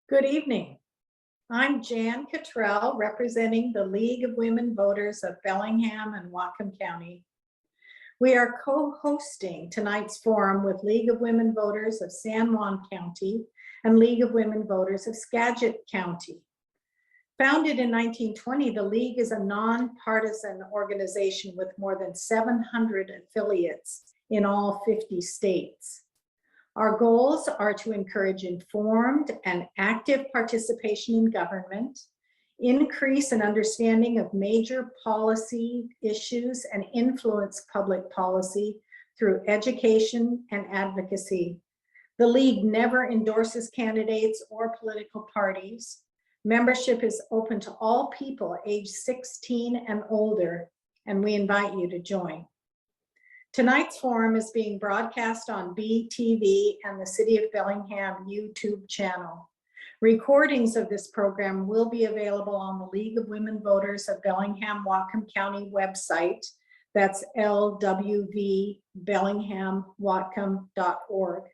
Good evening. I'm Jan Cottrell, representing the League of Women Voters of Bellingham and Whatcom County. We are co-hosting tonight's forum with League of Women Voters of San Juan County and League of Women Voters of Skagit County. Founded in 1920, the League is a nonpartisan organization with more than 700 affiliates in all 50 states. Our goals are to encourage informed and active participation in government, increase an understanding of major policy issues, and influence public policy through education and advocacy. The League never endorses candidates or political parties. Membership is open to all people age 16 and older, and we invite you to join. Tonight's forum is being broadcast on BTV and the City of Bellingham YouTube channel. Recordings of this program will be available on the League of Women Voters of Bellingham-Whatcom County website. That's LWV Bellingham-Whatcom.org,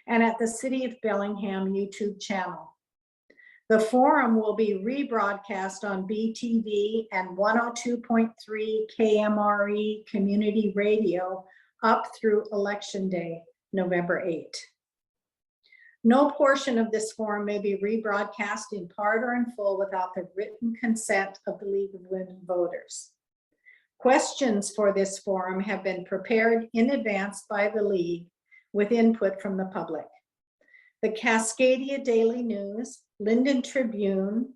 and at the City of Bellingham YouTube channel. The forum will be rebroadcast on BTV and 102.3 KMRE Community Radio up through Election Day, November 8. No portion of this forum may be rebroadcast in part or in full without the written consent of the League of Women Voters. Questions for this forum have been prepared in advance by the League with input from the public. The Cascadia Daily News, Linden Tribune,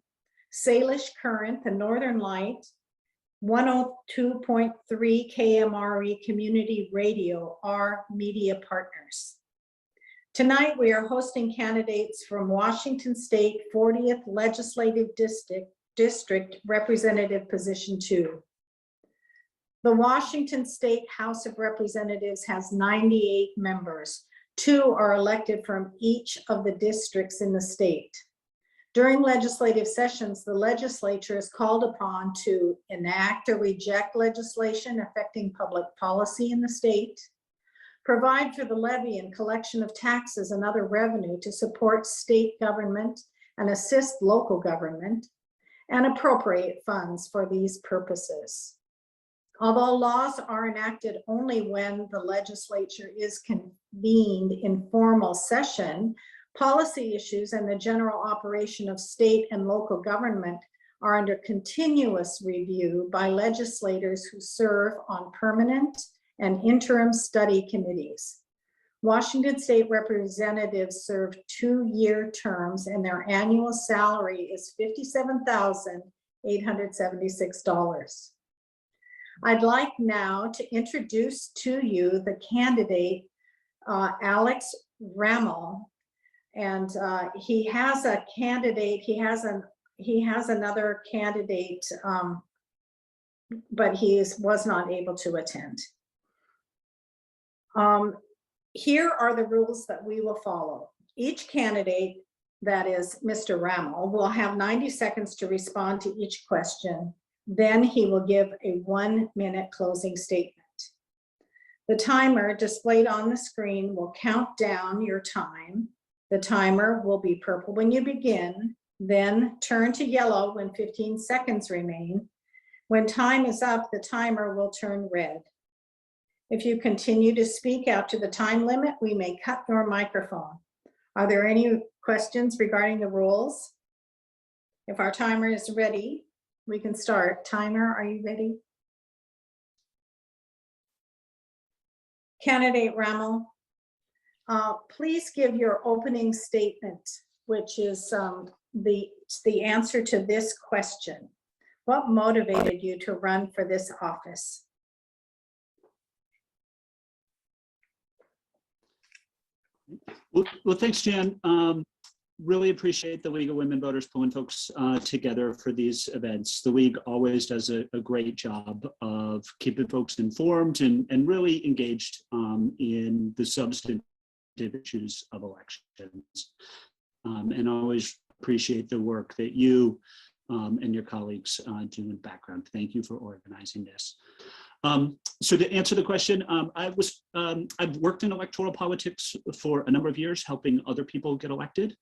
Salish Current, the Northern Light, 102.3 KMRE Community Radio are media partners. Tonight, we are hosting candidates from Washington State 40th Legislative District Representative Position 2. The Washington State House of Representatives has 98 members. 2 are elected from each of the districts in the state. During legislative sessions, the legislature is called upon to enact or reject legislation affecting public policy in the state, provide for the levy and collection of taxes and other revenue to support state government and assist local government, and appropriate funds for these purposes. Although laws are enacted only when the legislature is convened in formal session, policy issues and the general operation of state and local government are under continuous review by legislators who serve on permanent and interim study committees. Washington State representatives serve 2-year terms and their annual salary is $57,876. I'd like now to introduce to you the candidate, Alex Ramel, and he has a candidate. He has another candidate, but he was not able to attend. Here are the rules that we will follow. Each candidate, that is Mr. Ramel, will have 90 seconds to respond to each question. Then he will give a 1-minute closing statement. The timer displayed on the screen will count down your time. The timer will be purple when you begin, then turn to yellow when 15 seconds remain. When time is up, the timer will turn red. If you continue to speak after the time limit, we may cut your microphone. Are there any questions regarding the rules? If our timer is ready, we can start. Timer, are you ready? Candidate Ramel, please give your opening statement, which is the answer to this question. What motivated you to run for this office? Well, thanks, Jan. Really appreciate the League of Women Voters pulling folks together for these events. The League always does a great job of keeping folks informed and really engaged in the substantive issues of elections. And always appreciate the work that you and your colleagues do in the background. Thank you for organizing this. So to answer the question, I've worked in electoral politics for a number of years, helping other people get elected.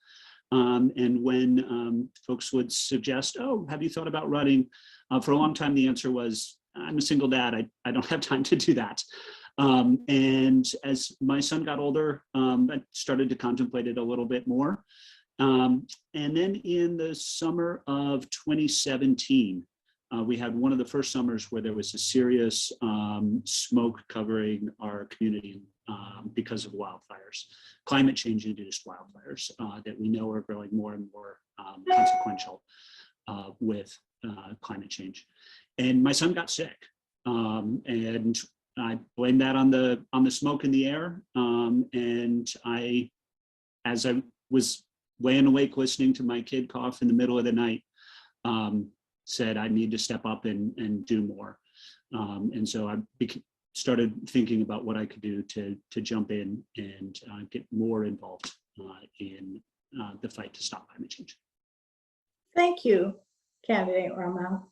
And when folks would suggest, oh, have you thought about running? For a long time, the answer was, I'm a single dad. I don't have time to do that. And as my son got older, I started to contemplate it a little bit more. And then in the summer of 2017, we had one of the first summers where there was a serious smoke covering our community because of wildfires, climate change induced wildfires that we know are growing more and more consequential with climate change. And my son got sick, and I blame that on the smoke in the air. And as I was laying awake listening to my kid cough in the middle of the night, said I need to step up and do more. And so I started thinking about what I could do to jump in and get more involved in the fight to stop climate change. Thank you, candidate Ramel.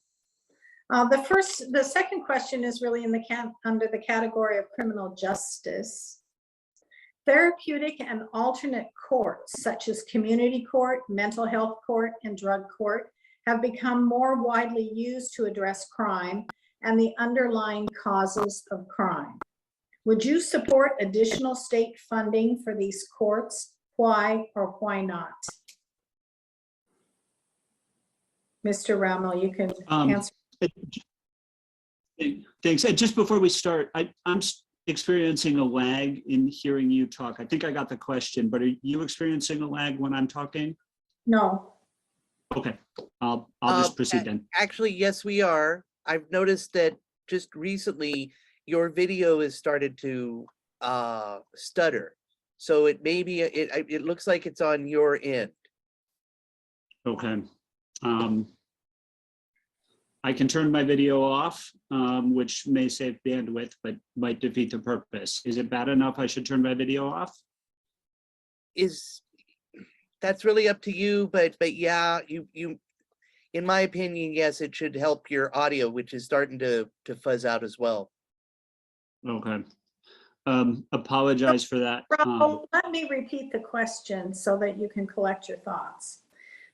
The second question is really under the category of criminal justice. Therapeutic and alternate courts, such as community court, mental health court, and drug court, have become more widely used to address crime and the underlying causes of crime. Would you support additional state funding for these courts? Why or why not? Mr. Ramel, you can answer. Thanks. And just before we start, I'm experiencing a lag in hearing you talk. I think I got the question, but are you experiencing a lag when I'm talking? No. Okay, I'll just proceed then. Actually, yes, we are. I've noticed that just recently your video has started to stutter. So it may be, it looks like it's on your end. Okay. I can turn my video off, which may save bandwidth, but might defeat the purpose. Is it bad enough I should turn my video off? That's really up to you, but yeah, you in my opinion, yes, it should help your audio, which is starting to fuzz out as well. Okay. Apologize for that. Let me repeat the question so that you can collect your thoughts.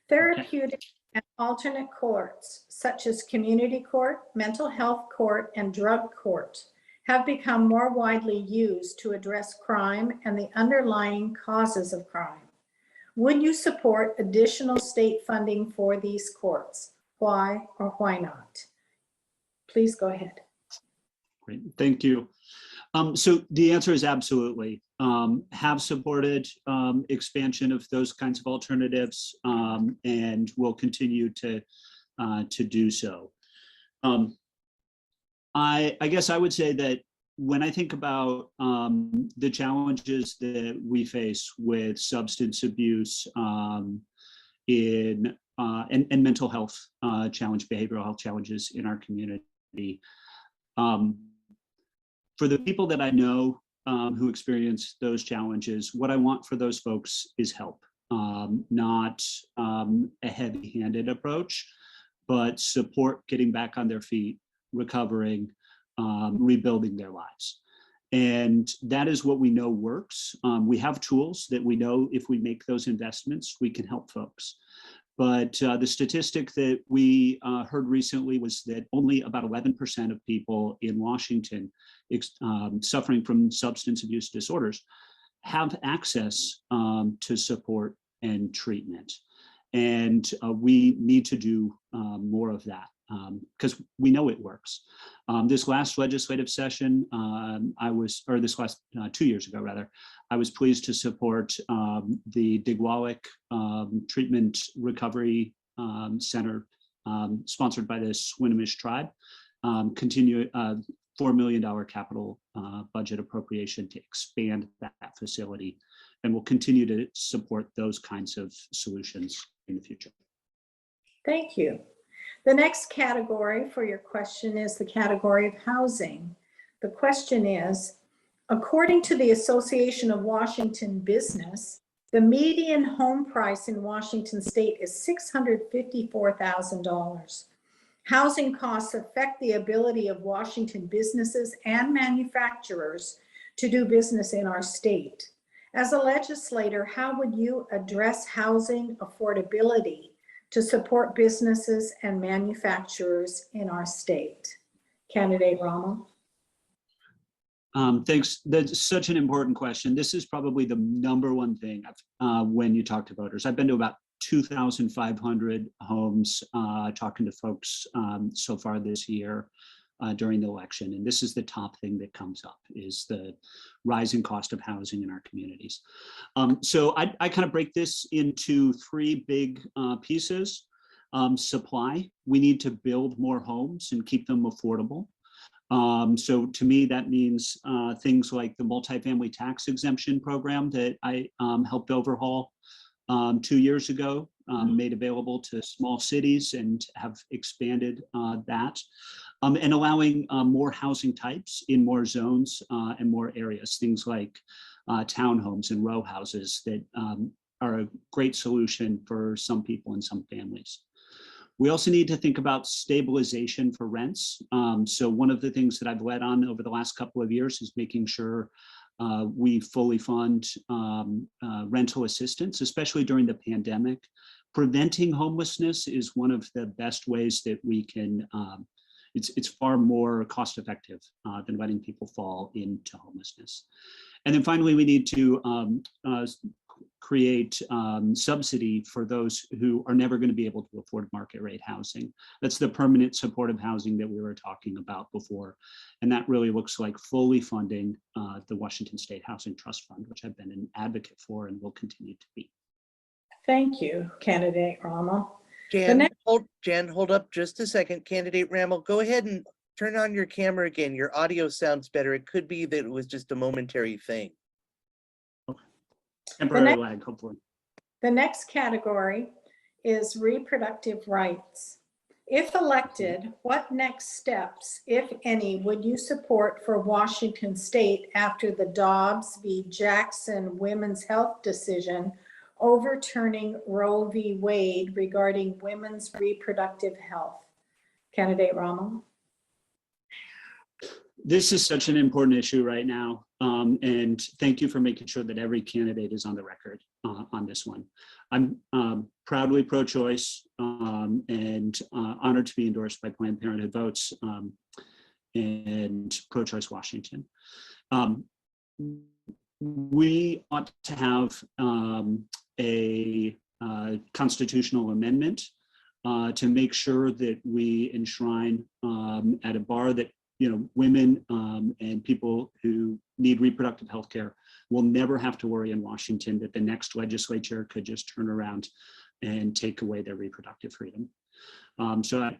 Therapeutic and alternate courts, such as community court, mental health court, and drug court, have become more widely used to address crime and the underlying causes of crime. Would you support additional state funding for these courts? Why or why not? Please go ahead. Great, thank you. So the answer is absolutely. Have supported expansion of those kinds of alternatives, and will continue to do so. I guess I would say that when I think about the challenges that we face with substance abuse and mental health behavioral health challenges in our community, for the people that I know who experience those challenges, what I want for those folks is help, not a heavy-handed approach, but support getting back on their feet, recovering, rebuilding their lives. And that is what we know works. We have tools that we know if we make those investments, we can help folks. But the statistic that we heard recently was that only about 11% of people in Washington suffering from substance abuse disorders have access to support and treatment. And we need to do more of that because we know it works. This last legislative session, this last 2 years ago, rather, I was pleased to support the Digwalik Treatment Recovery Center, sponsored by the Swinomish tribe, continue $4 million capital budget appropriation to expand that facility, and we'll continue to support those kinds of solutions in the future. Thank you. The next category for your question is the category of housing. The question is, according to the Association of Washington Business, the median home price in Washington state is $654,000. Housing costs affect the ability of Washington businesses and manufacturers to do business in our state. As a legislator, how would you address housing affordability to support businesses and manufacturers in our state? Candidate Ramel. Thanks. That's such an important question. This is probably the number one thing when you talk to voters. I've been to about 2,500 homes talking to folks so far this year during the election. And this is the top thing that comes up is the rising cost of housing in our communities. So I kind of break this into three big pieces. Supply, we need to build more homes and keep them affordable. So to me, that means things like the multifamily tax exemption program that I helped overhaul 2 years ago, made available to small cities and have expanded that, and allowing more housing types in more zones and more areas, things like townhomes and row houses that are a great solution for some people and some families. We also need to think about stabilization for rents. So one of the things that I've led on over the last couple of years is making sure we fully fund rental assistance, especially during the pandemic. Preventing homelessness is one of the best ways that we can, it's far more cost effective than letting people fall into homelessness. And then finally, we need to create subsidy for those who are never going to be able to afford market rate housing. That's the permanent supportive housing that we were talking about before. And that really looks like fully funding the Washington State Housing Trust Fund, which I've been an advocate for and will continue to be. Thank you, Candidate Ramel. Jan, hold up just a second. Candidate Ramel, go ahead and turn on your camera again. Your audio sounds better. It could be that it was just a momentary thing. Temporary lag, hopefully. The next category is reproductive rights. If elected, what next steps, if any, would you support for Washington State after the Dobbs v. Jackson women's health decision overturning Roe v. Wade regarding women's reproductive health? Candidate Ramel. This is such an important issue right now. And thank you for making sure that every candidate is on the record on this one. I'm proudly pro-choice and honored to be endorsed by Planned Parenthood Votes and Pro-Choice Washington. We ought to have a constitutional amendment to make sure that we enshrine at a bar that women and people who need reproductive health care will never have to worry in Washington that the next legislature could just turn around and take away their reproductive freedom. So I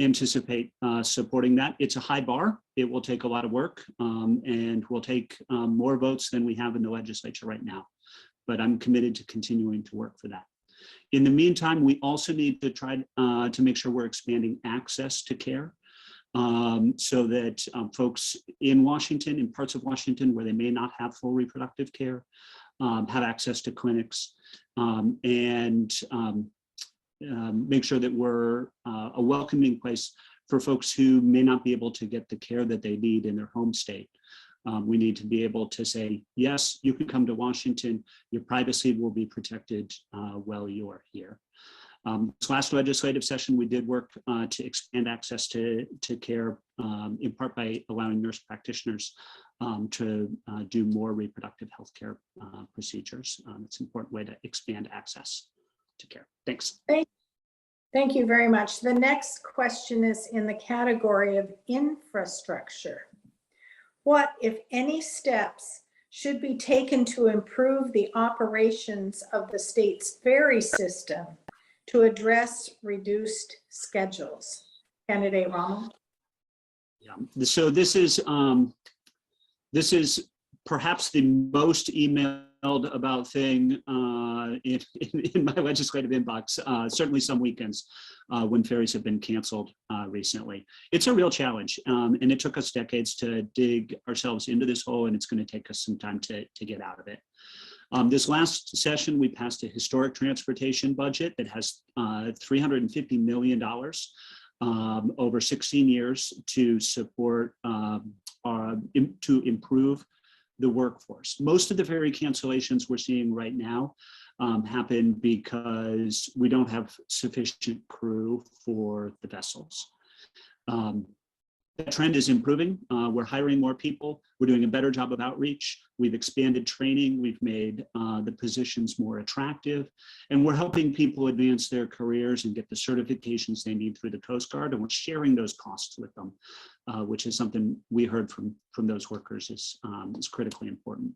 anticipate supporting that. It's a high bar. It will take a lot of work and will take more votes than we have in the legislature right now. But I'm committed to continuing to work for that. In the meantime, we also need to try to make sure we're expanding access to care. So that folks in Washington, in parts of Washington where they may not have full reproductive care, have access to clinics and make sure that we're a welcoming place for folks who may not be able to get the care that they need in their home state. We need to be able to say, yes, you can come to Washington, your privacy will be protected while you are here. This last legislative session, we did work to expand access to care, in part by allowing nurse practitioners to do more reproductive health care procedures. It's an important way to expand access to care. Thanks. Thank you very much. The next question is in the category of infrastructure. What, if any, steps should be taken to improve the operations of the state's ferry system to address reduced schedules? Candidate Ramel. Yeah. So this is perhaps the most emailed about thing in my legislative inbox. Certainly some weekends when ferries have been canceled recently. It's a real challenge, and it took us decades to dig ourselves into this hole, and it's going to take us some time to get out of it. This last session, we passed a historic transportation budget that has $350 million over 16 years to support, to improve the workforce. Most of the ferry cancellations we're seeing right now happen because we don't have sufficient crew for the vessels. That trend is improving. We're hiring more people. We're doing a better job of outreach. We've expanded training. We've made the positions more attractive, and we're helping people advance their careers and get the certifications they need through the Coast Guard. And we're sharing those costs with them, which is something we heard from those workers is critically important.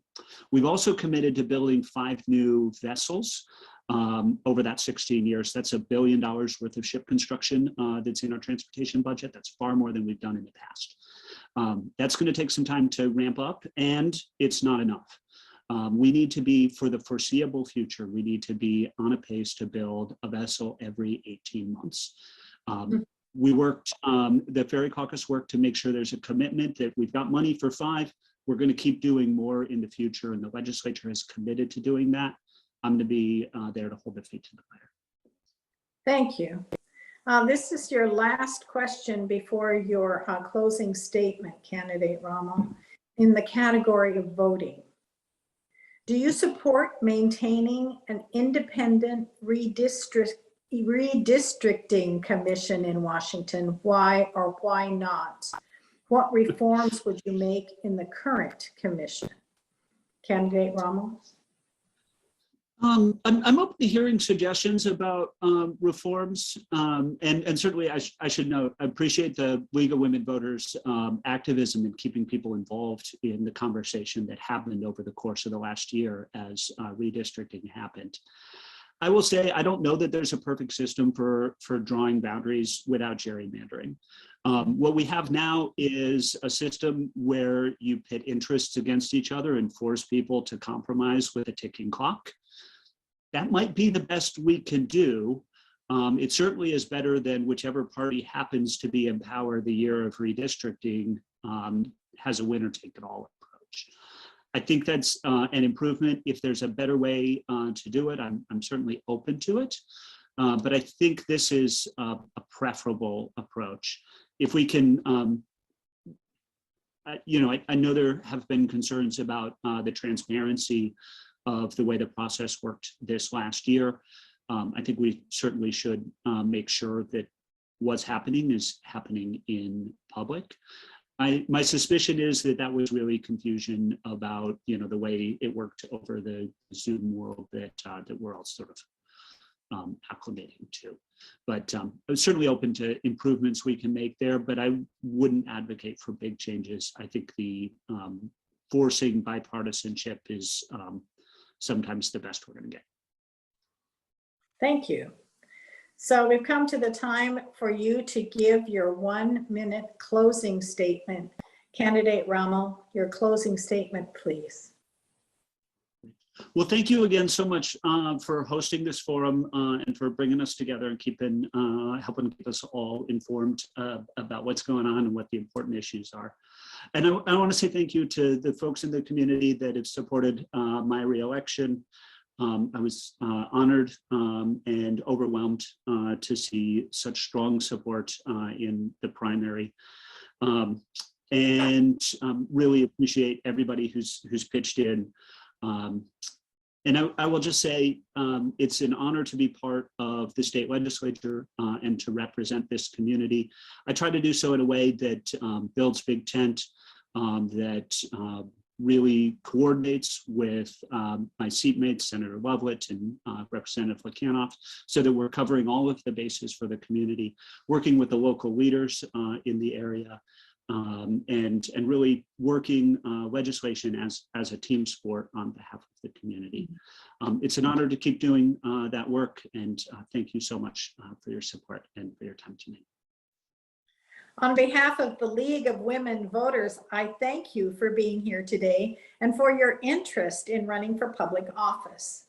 We've also committed to building 5 new vessels over that 16 years. That's $1 billion worth of ship construction that's in our transportation budget. That's far more than we've done in the past. That's going to take some time to ramp up, and it's not enough. We need to be, for the foreseeable future, we need to be on a pace to build a vessel every 18 months. We worked, the Ferry Caucus worked to make sure there's a commitment that we've got money for 5. We're going to keep doing more in the future, and the legislature has committed to doing that. I'm going to be there to hold the feet to the fire. Thank you. This is your last question before your closing statement, candidate Ramel, in the category of voting. Do you support maintaining an independent redistricting commission in Washington? Why or why not? What reforms would you make in the current commission? Candidate Ramel? I'm open to hearing suggestions about reforms, and certainly I should note, I appreciate the League of Women Voters activism in keeping people involved in the conversation that happened over the course of the last year as redistricting happened. I will say I don't know that there's a perfect system for drawing boundaries without gerrymandering. What we have now is a system where you pit interests against each other and force people to compromise with a ticking clock. That might be the best we can do. It certainly is better than whichever party happens to be in power the year of redistricting has a winner take it all approach. I think that's an improvement. If there's a better way to do it, I'm certainly open to it. But I think this is a preferable approach. If we can, I know there have been concerns about the transparency of the way the process worked this last year. I think we certainly should make sure that what's happening is happening in public. My suspicion is that was really confusion about the way it worked over the Zoom world that we're all sort of acclimating to. But I'm certainly open to improvements we can make there, but I wouldn't advocate for big changes. I think the forcing bipartisanship is sometimes the best we're going to get. Thank you. So we've come to the time for you to give your 1-minute closing statement. Candidate Ramel, your closing statement, please. Well, thank you again so much for hosting this forum and for bringing us together and helping keep us all informed about what's going on and what the important issues are. And I want to say thank you to the folks in the community that have supported my reelection. I was honored and overwhelmed to see such strong support in the primary. And really appreciate everybody who's pitched in. And I will just say it's an honor to be part of the state legislature and to represent this community. I try to do so in a way that builds big tent, that really coordinates with my seatmates, Senator Lovelet and Representative Lekanoff, so that we're covering all of the bases for the community, working with the local leaders in the area, and really working legislation as a team sport on behalf of the community. It's an honor to keep doing that work, and thank you so much for your support and for your time tonight. On behalf of the League of Women Voters, I thank you for being here today and for your interest in running for public office.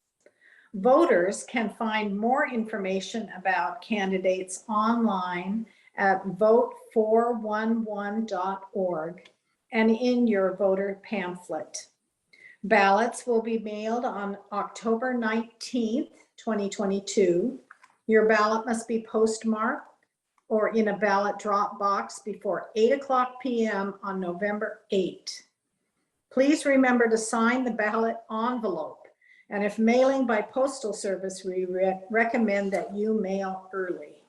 Voters can find more information about candidates online at vote411.org and in your voter pamphlet. Ballots will be mailed on October 19th, 2022. Your ballot must be postmarked or in a ballot drop box before 8:00 p.m. on November 8. Please remember to sign the ballot envelope. And if mailing by postal service, we recommend that you mail early.